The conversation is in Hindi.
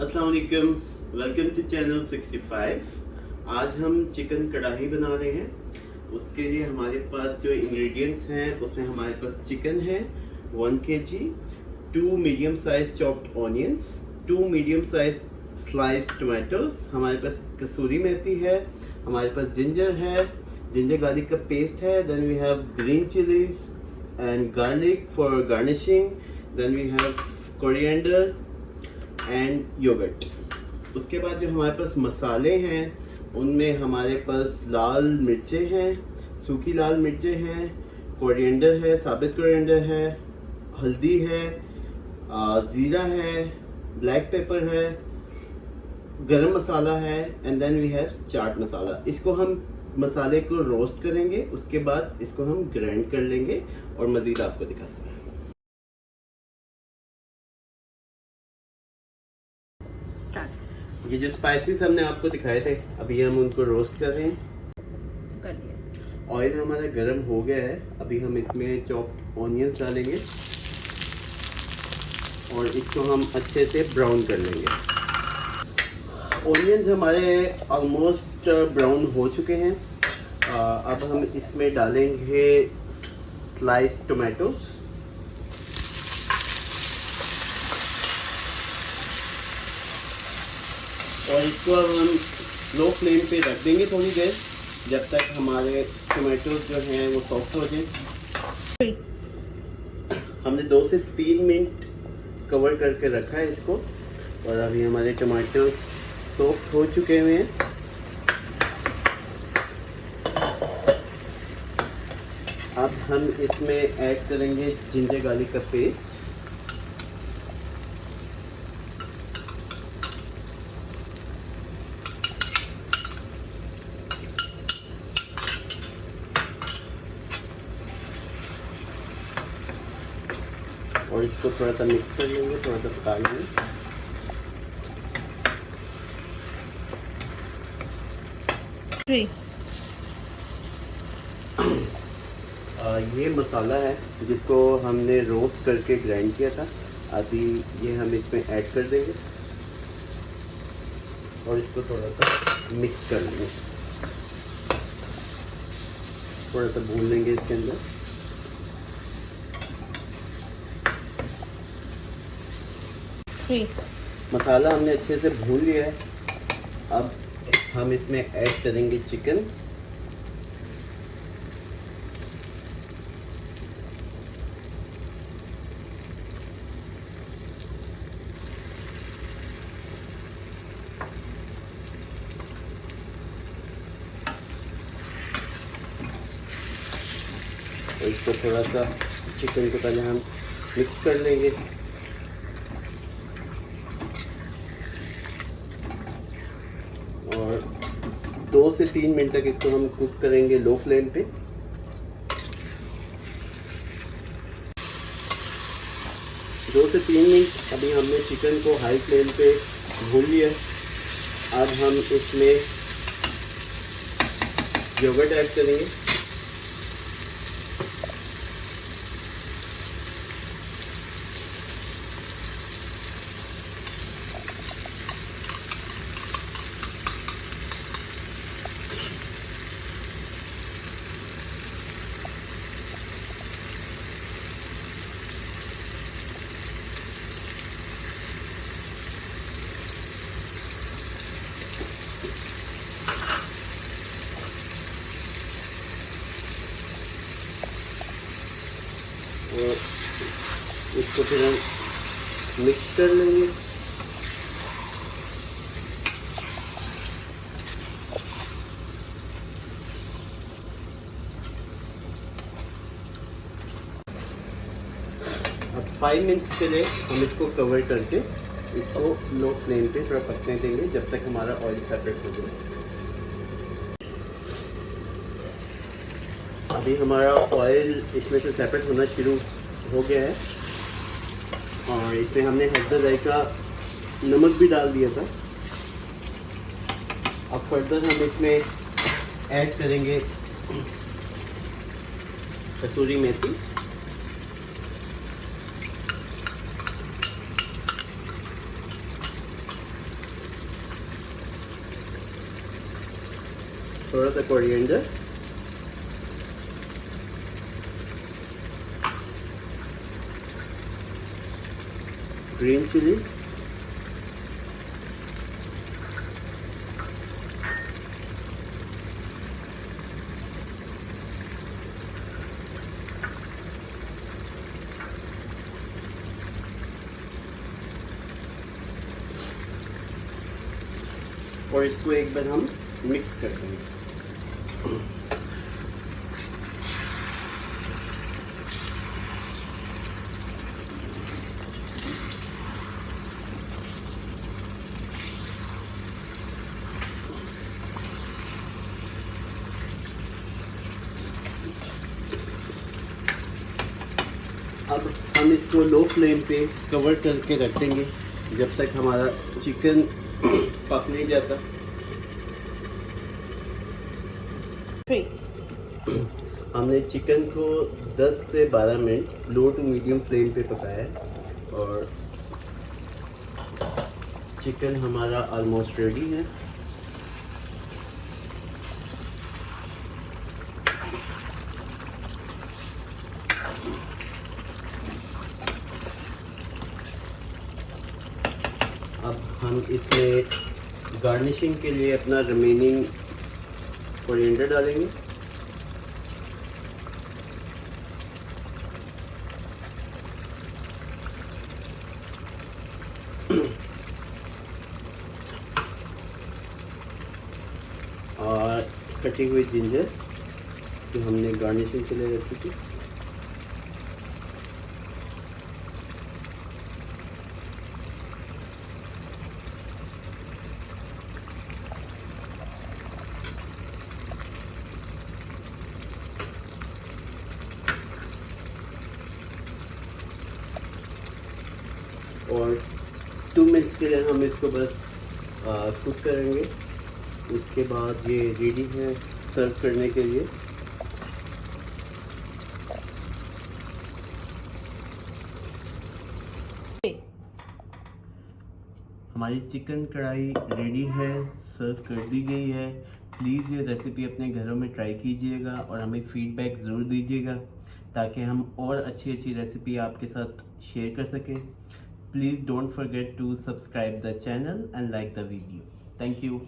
अस्सलाम वालेकुम, वेलकम टू चैनल 65। आज हम चिकन कढ़ाई बना रहे हैं। उसके लिए हमारे पास जो इंग्रेडिएंट्स हैं उसमें हमारे पास चिकन है 1 kg, 2 medium size chopped onions, 2 medium size slice tomatoes, हमारे पास कसूरी मेथी है, हमारे पास जिंजर है, जिंजर गार्लिक का पेस्ट है, then we have green chillies and garlic for garnishing, then we have coriander and yogurt. उसके बाद जो हमारे पास मसाले हैं उनमें हमारे पास लाल मिर्चें हैं, सूखी लाल मिर्चें हैं, कोरिएंडर है, साबित कोरिएंडर है, हल्दी है, ज़ीरा है, ब्लैक पेपर है, गरम मसाला है and then we have chaat masala. इसको हम मसाले को रोस्ट करेंगे, उसके बाद इसको हम ग्राइंड कर लेंगे और मज़ीद आपको दिखाते हैं। ये जो स्पाइसेस हमने आपको दिखाए थे अभी हम उनको रोस्ट कर रहे हैं। कर दिया। ऑयल हमारा गर्म हो गया है, अभी हम इसमें चॉप्ड ऑनियंस डालेंगे और इसको हम अच्छे से ब्राउन कर लेंगे। ऑनियंस हमारे ऑलमोस्ट ब्राउन हो चुके हैं। अब हम इसमें डालेंगे स्लाइस टोमेटोज, और इसको अब हम लो फ्लेम पे रख देंगे थोड़ी देर, जब तक हमारे टोमेटोज जो हैं वो सॉफ्ट हो जाए। हमने 2 से 3 मिनट कवर करके रखा है इसको, और अभी हमारे टमाटो सॉफ्ट हो चुके हुए हैं। अब हम इसमें ऐड करेंगे जिंजर गार्लिक का पेस्ट, और इसको थोड़ा सा मिक्स कर लेंगे, थोड़ा सा पका लेंगे। ये मसाला है जिसको हमने रोस्ट करके ग्राइंड किया था, अभी ये हम इसमें ऐड कर देंगे और इसको थोड़ा सा मिक्स कर लेंगे, थोड़ा सा भून लेंगे इसके अंदर। मसाला हमने अच्छे से भून लिया है, अब हम इसमें ऐड करेंगे चिकन। और इसको थोड़ा सा चिकन को पहले हम मिक्स कर लेंगे, और 2 से 3 मिनट तक इसको हम कुक करेंगे लो फ्लेम पे। दो से 3 मिनट अभी हमने चिकन को हाई फ्लेम पे भून लिया। अब हम इसमें योगर्ट ऐड करेंगे, और इसको फिर हम मिक्स कर लेंगे। अब 5 मिनट्स के लिए हम इसको कवर करके इसको लो फ्लेम पे थोड़ा पकने देंगे जब तक हमारा ऑयल सेपरेट हो जाए। अभी हमारा ऑयल इसमें से सेपरेट होना शुरू हो गया है, और इसमें हमने हल्दी जायका नमक भी डाल दिया था। अब फर्दर हम इसमें ऐड करेंगे कसूरी मेथी, थोड़ा सा कोरिएंडर, ग्रीन चिली, और इसको एक बार हम मिक्स कर देंगे। अब हम इसको लो फ्लेम पे कवर करके रख देंगे जब तक हमारा चिकन पक नहीं जाता। 3 हमने चिकन को 10 से 12 minute low to medium flame पे पकाया है और चिकन हमारा ऑलमोस्ट रेडी है। अब हम इसमें गार्निशिंग के लिए अपना रिमेनिंग कोरिएंडर डालेंगे। और कटी हुई जिंजर जो हमने गार्निशिंग के लिए रखी थी। और 2 मिनट्स के लिए हम इसको बस कुक करेंगे। उसके बाद ये रेडी है सर्व करने के लिए। हमारी चिकन कढ़ाई रेडी है, सर्व कर दी गई है। प्लीज़ ये रेसिपी अपने घरों में ट्राई कीजिएगा और हमें फीडबैक ज़रूर दीजिएगा ताकि हम और अच्छी अच्छी रेसिपी आपके साथ शेयर कर सकें। Please don't forget to subscribe the channel and like the video. Thank you.